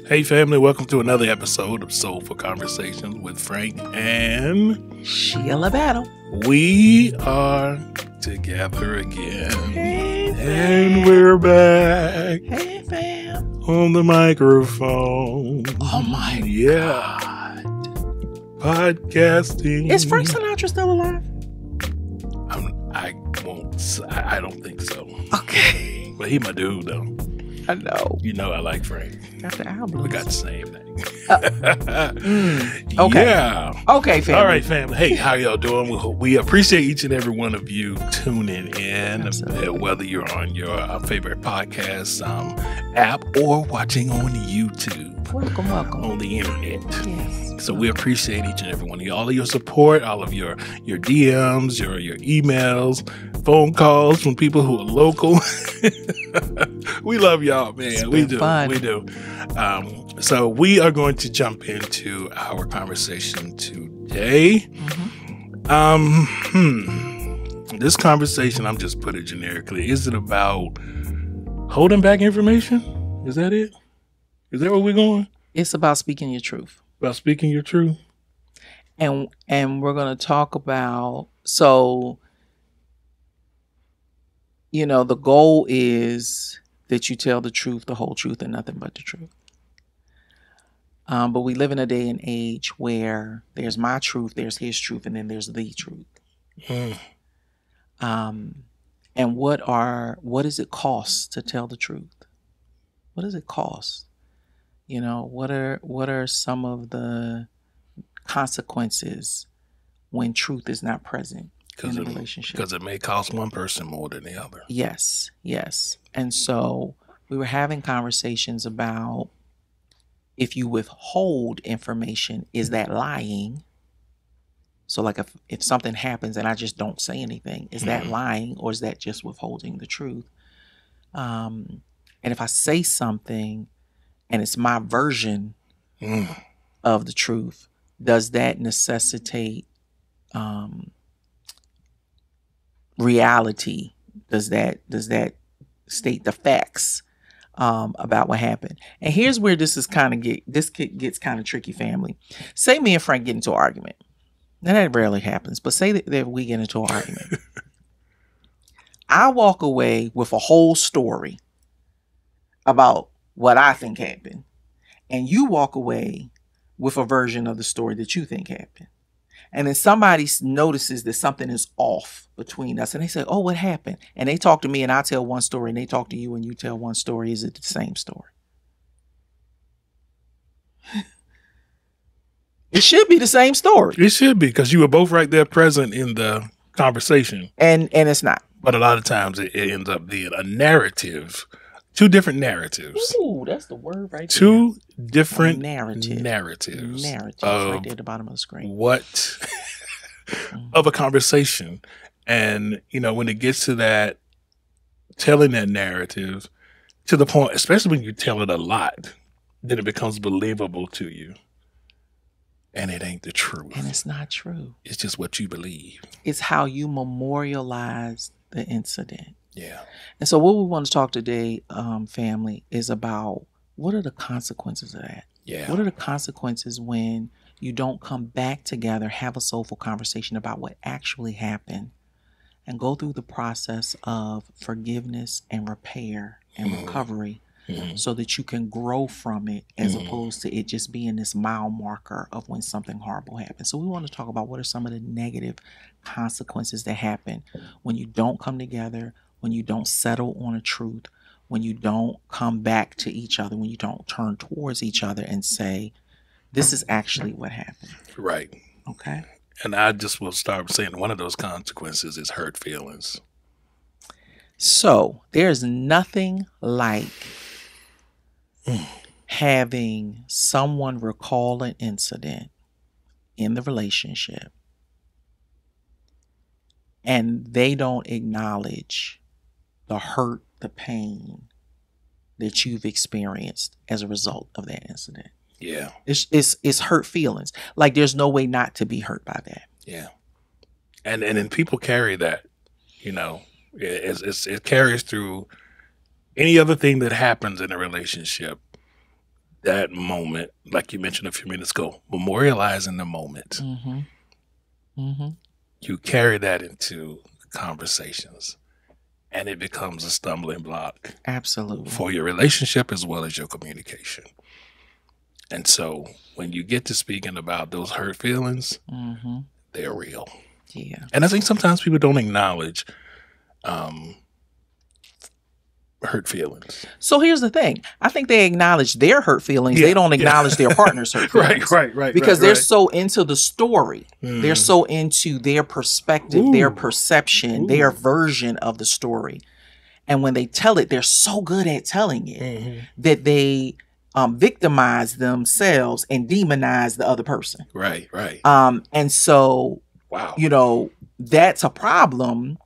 Hey family, welcome to another episode of Soulful Conversations with Frank and Sheila Battle. We are together again. Hey, and we're back. Hey, fam. On the microphone. Oh my God. Podcasting. Is Frank Sinatra still alive? I don't think so. Okay. But he my dude though. I know. You know I like Frank. Got the album. We got the same name. Okay. Yeah. Okay, family. All right, family. Hey, how y'all doing? We appreciate each and every one of you tuning in, whether you're on your favorite podcast app or watching on YouTube. Welcome. On the internet. Yes. So we appreciate each and every one of you. All of your support, all of your DMs, your emails, phone calls from people who are local. We love y'all, man. We do. Fun. We do. So we are going to jump into our conversation today. This conversation, I'm just put it generically. Is it about holding back information? Is that it? Is that where we're going? It's about speaking your truth. About speaking your truth? And we're going to talk about, so, the goal is that you tell the truth, the whole truth, and nothing but the truth. But we live in a day and age where there's my truth, there's his truth, and then there's the truth. And what does it cost to tell the truth? What does it cost? What are some of the consequences when truth is not present in a relationship? Because it may cost one person more than the other. Yes. And so we were having conversations about, if you withhold information, is that lying? So like if something happens and I just don't say anything, is that lying, or is that just withholding the truth? And if I say something and it's my version of the truth, does that necessitate reality? Does that state the facts about what happened? And here's where this gets kind of tricky, family. Say me and Frank get into an argument. Now, that rarely happens, but say that we get into an argument. I walk away with a whole story about what I think happened, and you walk away with a version of the story that you think happened. And then somebody notices that something is off between us, and they say, "Oh, what happened?" And they talk to me, and I tell one story, and they talk to you, and you tell one story. Is it the same story? It should be the same story. It should be, because you were both right there present in the conversation. And it's not. But a lot of times it ends up being a narrative. Two different narratives. Ooh, that's the word right there. Two different narratives. Narratives right there at the bottom of the screen. What of a conversation. And, when it gets to that, telling that narrative to the point, especially when you tell it a lot, then it becomes believable to you. And it ain't the truth. And it's not true. It's just what you believe. It's how you memorialize the incident. Yeah. And so what we want to talk today, family, is about what are the consequences of that? Yeah. What are the consequences when you don't come back together, have a soulful conversation about what actually happened, and go through the process of forgiveness and repair and recovery so that you can grow from it, as opposed to it just being this mile marker of when something horrible happens. So we want to talk about what are some of the negative consequences that happen when you don't come together, when you don't settle on a truth, when you don't come back to each other, when you don't turn towards each other and say, this is actually what happened. Right. Okay. And I just will start saying one of those consequences is hurt feelings. So there's nothing like having someone recall an incident in the relationship and they don't acknowledge the hurt, the pain that you've experienced as a result of that incident. Yeah. It's hurt feelings. Like there's no way not to be hurt by that. Yeah. And then people carry that, it carries through any other thing that happens in a relationship. that moment, like you mentioned a few minutes ago, memorializing the moment, you carry that into conversations, and it becomes a stumbling block. Absolutely. For your relationship as well as your communication. And so when you get to speaking about those hurt feelings, they're real. Yeah. And I think sometimes people don't acknowledge hurt feelings. So here's the thing. I think they acknowledge their hurt feelings. They don't acknowledge their partner's hurt feelings. Right. Because they're so into the story. They're so into their perspective, their perception, their version of the story. And when they tell it, they're so good at telling it that they victimize themselves and demonize the other person. Right. And so, wow, you know, that's a problem,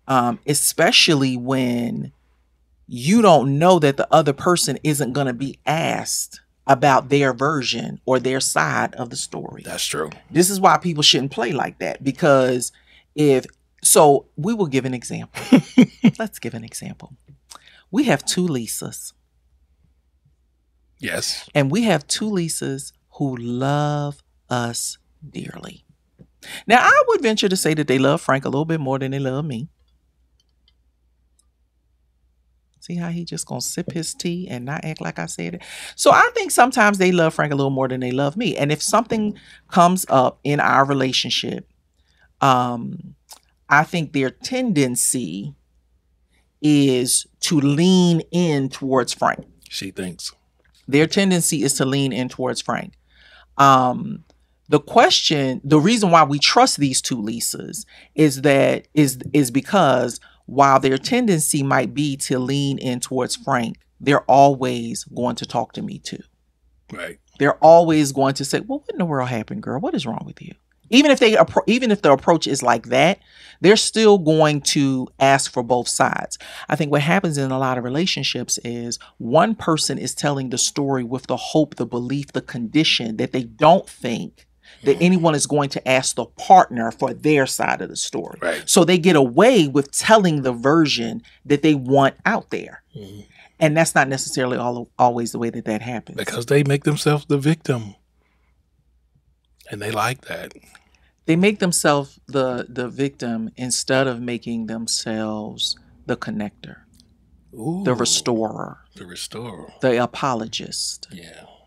especially when you don't know that the other person isn't going to be asked about their version or their side of the story. That's true. This is why people shouldn't play like that, because so we will give an example. Let's give an example. We have 2 Lisas. Yes. And we have 2 Lisas who love us dearly. Now, I would venture to say that they love Frank a little bit more than they love me. See how he just gonna sip his tea and not act like I said it? So I think sometimes they love Frank a little more than they love me. And if something comes up in our relationship, I think their tendency is to lean in towards Frank. She thinks. Their tendency is to lean in towards Frank. The reason why we trust these 2 Lisas is because while their tendency might be to lean in towards Frank, they're always going to talk to me too. Right. They're always going to say, well, what in the world happened, girl? What is wrong with you? Even if the approach is like that, they're still going to ask for both sides. I think what happens in a lot of relationships is one person is telling the story with the hope, the belief, the condition that they don't think that anyone is going to ask the partner for their side of the story. Right. So they get away with telling the version that they want out there. And that's not necessarily always the way that happens. Because they make themselves the victim. And they like that. They make themselves the victim instead of making themselves the connector, the restorer, the apologist,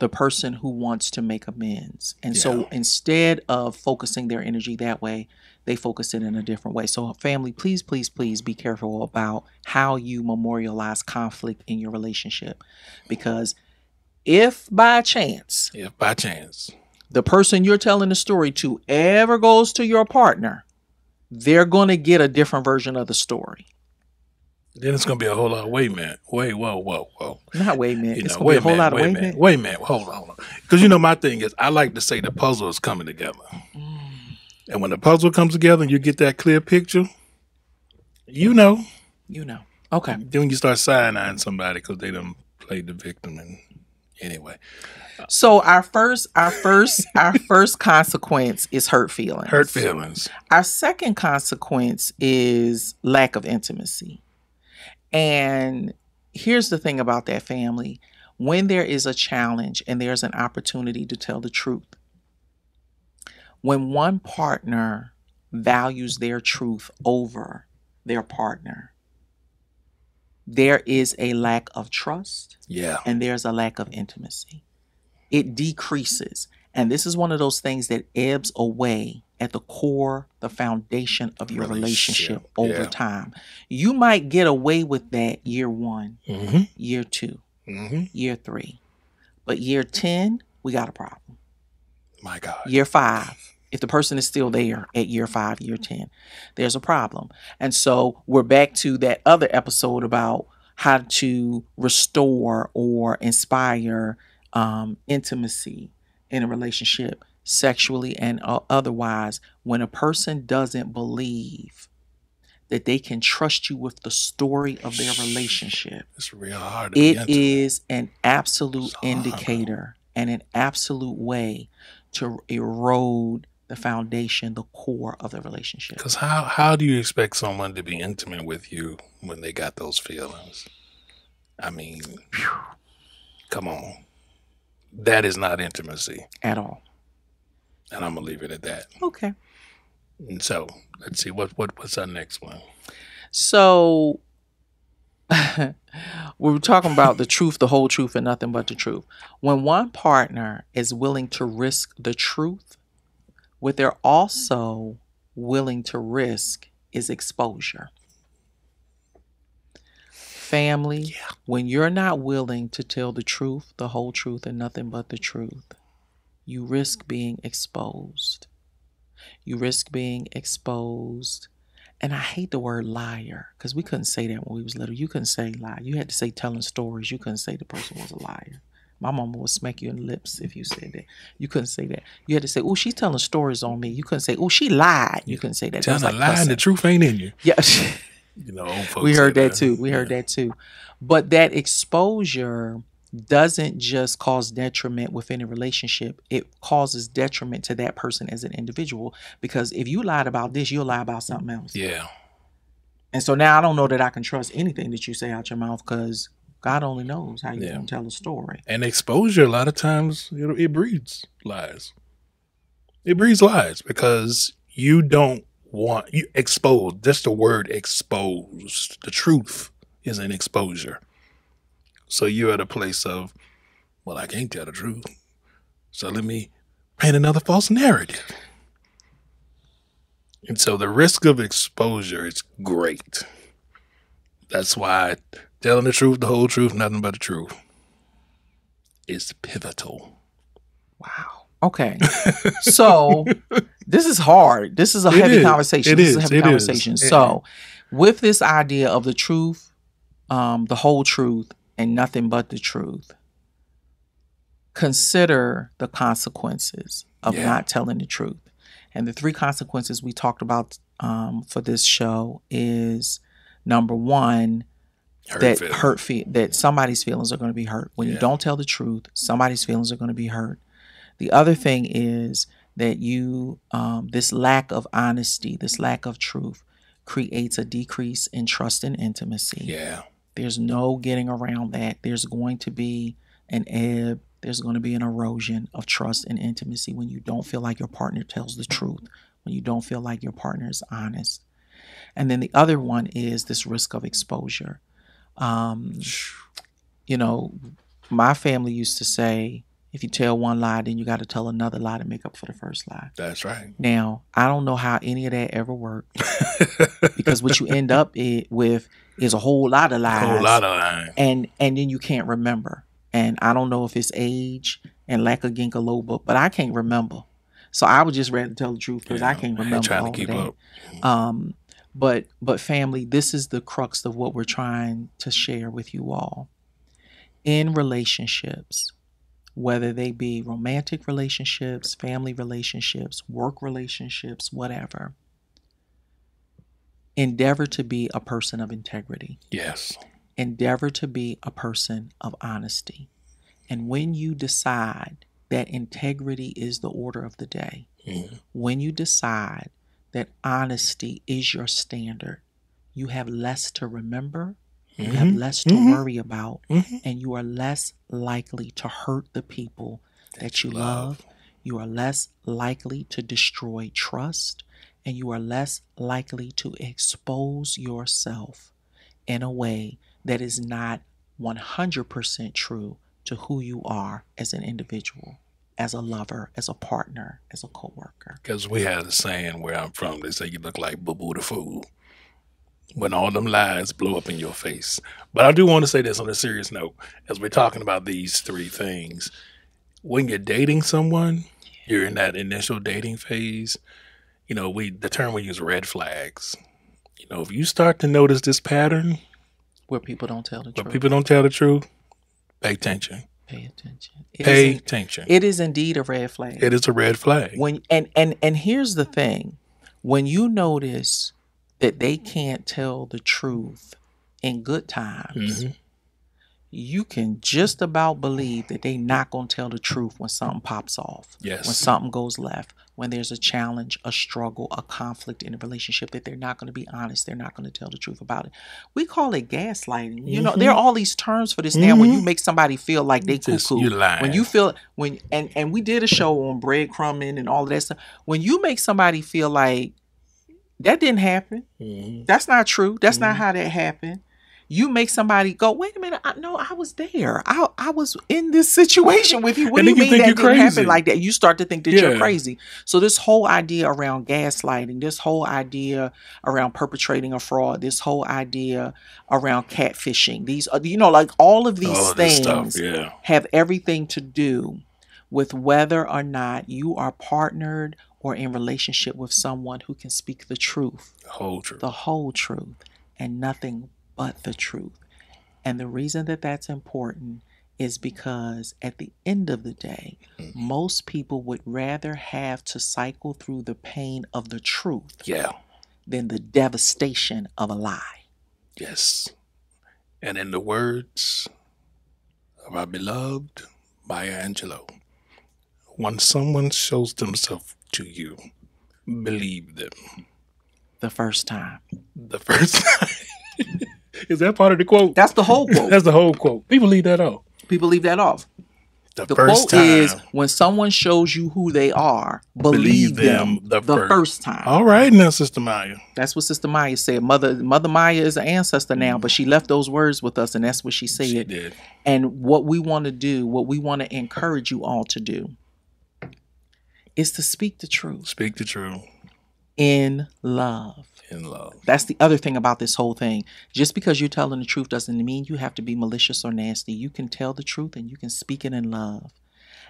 the person who wants to make amends. And so instead of focusing their energy that way, they focus it in a different way. So family, please, please, please be careful about how you memorialize conflict in your relationship. Because if by chance the person you're telling the story to ever goes to your partner, they're going to get a different version of the story. Then it's going to be a whole lot of wait a minute. Whoa. Not wait a minute. It's going to be a whole lot of wait a minute. Wait a minute. Hold on. Because my thing is, I like to say the puzzle is coming together. And when the puzzle comes together and you get that clear picture, you know. Okay. Then you start side-eyeing somebody because they done played the victim. And anyway. So our first consequence is hurt feelings. Our second consequence is lack of intimacy. And here's the thing about that, family. When there is a challenge and there's an opportunity to tell the truth, when one partner values their truth over their partner, there is a lack of trust. And there's a lack of intimacy. It decreases. And this is one of those things that ebbs away at the core, the foundation of your relationship over time. You might get away with that year 1, year 2, year 3. But year 10, we got a problem. My God. Year 5, if the person is still there at year 5, year 10, there's a problem. And so we're back to that other episode about how to restore or inspire intimacy in a relationship, sexually and otherwise, when a person doesn't believe that they can trust you with the story of their relationship. It's real hard. It is an absolute indicator and an absolute way to erode the foundation, the core of the relationship. Because how do you expect someone to be intimate with you when they got those feelings? I mean, come on. that is not intimacy at all. And I'm gonna leave it at that. Okay. And so let's see what's our next one. So we were talking about the truth, the whole truth, and nothing but the truth. When one partner is willing to risk the truth, what they're also willing to risk is exposure. Family, when you're not willing to tell the truth, the whole truth, and nothing but the truth, you risk being exposed. You risk being exposed. And I hate the word liar, because we couldn't say that when we was little. You couldn't say lie. You had to say telling stories. You couldn't say the person was a liar. My mama would smack you in the lips if you said that. You couldn't say that. You had to say, oh, she's telling stories on me. You couldn't say, oh, she lied. You couldn't say that. Telling a lie and the truth ain't in you. Yeah. You know, old folks we heard that too. We heard that too. But that exposure doesn't just cause detriment within a relationship. It causes detriment to that person as an individual, because if you lied about this, you'll lie about something else. Yeah. And so now I don't know that I can trust anything that you say out your mouth, because God only knows how you're going to tell a story. And exposure, a lot of times, it breeds lies. It breeds lies because you don't want you exposed. Just the word exposed. The truth is an exposure. So you're at a place of, well, I can't tell the truth. So let me paint another false narrative. And so the risk of exposure is great. That's why telling the truth, the whole truth, nothing but the truth is pivotal. Wow. Okay. So this is hard. This is a heavy conversation. This is a heavy conversation. So with this idea of the truth, the whole truth, and nothing but the truth, consider the consequences of not telling the truth. And the 3 consequences we talked about for this show is, number 1, that somebody's feelings are going to be hurt. When you don't tell the truth, somebody's feelings are going to be hurt. The other thing is that you, this lack of honesty, this lack of truth creates a decrease in trust and intimacy. Yeah. There's no getting around that. There's going to be an ebb. There's going to be an erosion of trust and intimacy when you don't feel like your partner tells the truth, when you don't feel like your partner is honest. And then the other one is this risk of exposure. You know, my family used to say, if you tell one lie, then you got to tell another lie to make up for the first lie. That's right. Now, I don't know how any of that ever worked, because what you end up with is a whole lot of lies. A whole lot of lies. And then you can't remember. And I don't know if it's age and lack of ginkgo biloba, but I can't remember. So I would just rather tell the truth, because I can't remember trying all to keep of that. Up. But family, this is the crux of what we're trying to share with you all. In relationships, whether they be romantic relationships, family relationships, work relationships, whatever, endeavor to be a person of integrity. Yes. Endeavor to be a person of honesty. And when you decide that integrity is the order of the day, when you decide that honesty is your standard, you have less to remember, you have less to worry about, and you are less likely to hurt the people that you love. You are less likely to destroy trust, and you are less likely to expose yourself in a way that is not 100% true to who you are as an individual, as a lover, as a partner, as a coworker. Because we have a saying where I'm from, they say you look like Boo-Boo the Fool when all them lies blow up in your face. But I do want to say this on a serious note, as we're talking about these 3 things. When you're dating someone, you're in that initial dating phase, you know, the term we use, red flags. You know, if you start to notice this pattern, where people don't tell the truth. People don't tell the truth, pay attention. Pay attention. Pay attention. It is indeed a red flag. It is a red flag. And here's the thing. When you notice that they can't tell the truth in good times, you can just about believe that they not going to tell the truth when something pops off. Yes. When something goes left, when there's a challenge, a struggle, a conflict in a relationship, that they're not going to be honest. They're not going to tell the truth about it. We call it gaslighting. You know, there are all these terms for this now. When you make somebody feel like they cuckoo, you're lying. when you feel and we did a show on breadcrumbing and all of that stuff. When you make somebody feel like that didn't happen, that's not true. That's not how that happened. You make somebody go, wait a minute, I was there. I was in this situation with you. What do you mean that didn't happen like that? You start to think that you're crazy. So this whole idea around gaslighting, this whole idea around perpetrating a fraud, this whole idea around catfishing, these, like all of these things have everything to do with whether or not you are partnered or in relationship with someone who can speak the truth. The whole truth, and nothing but the truth. And the reason that that's important is because at the end of the day, most people would rather have to cycle through the pain of the truth than the devastation of a lie. Yes. And in the words of our beloved Maya Angelou, when someone shows themselves to you, believe them. The first time. The first time. Is that part of the quote? That's the whole quote. That's the whole quote. People leave that off. People leave that off. The quote time is, when someone shows you who they are, believe them the first time. All right now, Sister Maya. That's what Sister Maya said. Mother Maya is an ancestor now, but she left those words with us, and that's what she said. She did. And what we want to do, what we want to encourage you all to do, is to speak the truth. Speak the truth. In love. In love. That's the other thing about this whole thing. Just because you're telling the truth doesn't mean you have to be malicious or nasty. You can tell the truth and you can speak it in love.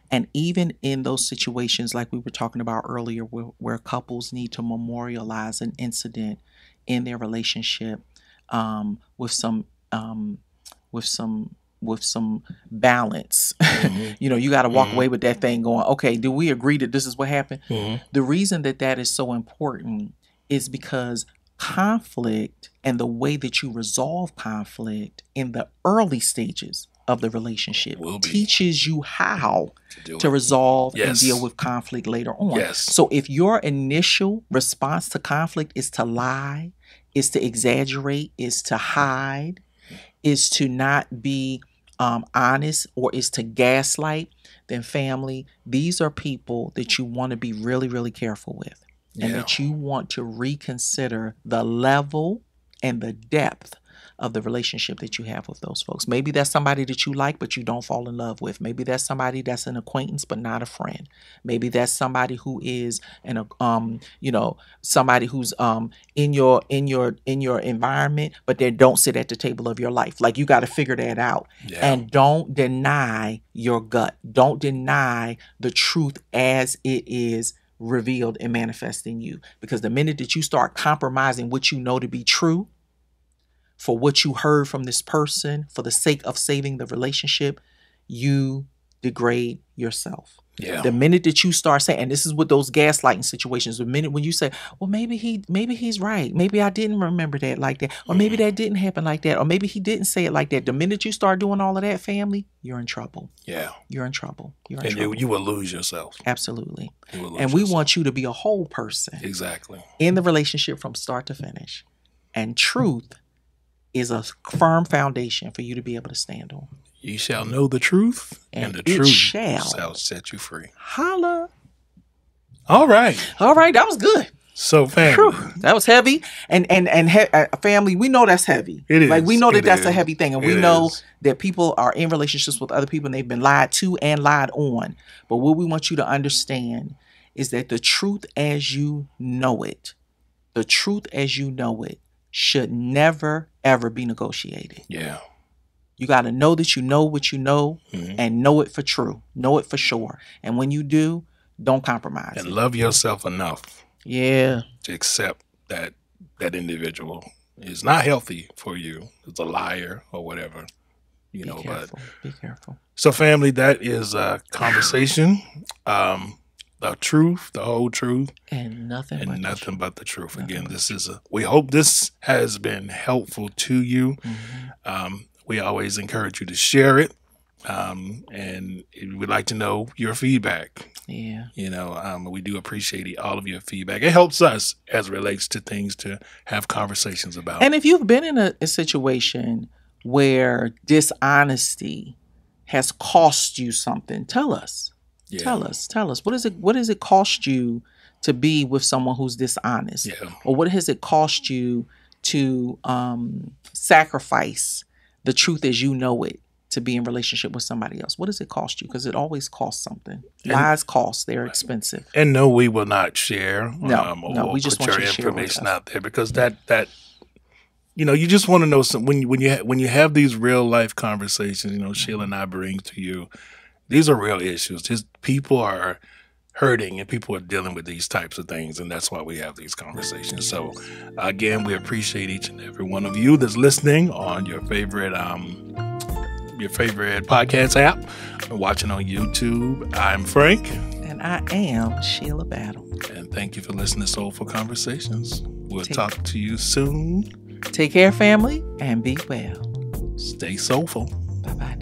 And even in those situations like we were talking about earlier, where couples need to memorialize an incident in their relationship with some balance. You got to walk away with that thing going, okay, do we agree that this is what happened? The reason that is so important is because conflict and the way that you resolve conflict in the early stages of the relationship teaches you how to resolve and deal with conflict later on. So if your initial response to conflict is to lie, is to exaggerate, is to hide, is to not be honest, or is to gaslight, then family, these are people that you want to be really, really careful with. And that you want to reconsider the level and the depth of the relationship that you have with those folks. Maybe that's somebody that you like, but you don't fall in love with. Maybe that's somebody that's an acquaintance, but not a friend. Maybe that's somebody who is somebody who's in your environment, but they don't sit at the table of your life. Like, you got to figure that out. And don't deny your gut. Don't deny the truth as it is revealed and manifest in you. Because the minute that you start compromising what you know to be true for what you heard from this person for the sake of saving the relationship, you degrade yourself. The minute that you start saying, and this is with those gaslighting situations, the minute when you say, well, maybe he's right. Maybe I didn't remember that like that. Or maybe that didn't happen like that. Or maybe he didn't say it like that. The minute you start doing all of that, family, you're in trouble. You're in trouble. You will lose yourself. Absolutely. And we want you to be a whole person. Exactly. In the relationship from start to finish. And truth is a firm foundation for you to be able to stand on. You shall know the truth, and the truth shall set you free. Holla. All right. That was good. So, family. That was heavy. And family, we know that's heavy. It is. Like, we know that's a heavy thing. And we know that people are in relationships with other people and they've been lied to and lied on. But what we want you to understand is that the truth as you know it, should never, ever be negotiated. You got to know that you know what you know, and know it for true. Know it for sure. And when you do, don't compromise. And love yourself enough. To accept that individual is not healthy for you. It's a liar or whatever. Be careful. So, family, that is a conversation. The truth, the whole truth, and nothing but the truth. Again, we hope this has been helpful to you. We always encourage you to share it. And we'd like to know your feedback. Yeah. We do appreciate all of your feedback. It helps us as it relates to things to have conversations about. And if you've been in a situation where dishonesty has cost you something, tell us. Yeah. Tell us. What does it cost you to be with someone who's dishonest? Yeah. Or what has it cost you to sacrifice the truth as you know it to be in relationship with somebody else? What does it cost you? Because it always costs something. Lies cost. They're expensive. And no, we will not share. No, we just put want your you to information out there, because that you just want to know something when you have these real life conversations. Sheila and I bring to you, these are real issues. Just people are hurting and people are dealing with these types of things, and that's why we have these conversations. So again, we appreciate each and every one of you that's listening on your favorite podcast app, watching on YouTube. I'm Frank. And I am Sheila Battle. And thank you for listening to Soulful Conversations. We'll talk to you soon. Take care, family, and be well. Stay soulful. Bye-bye.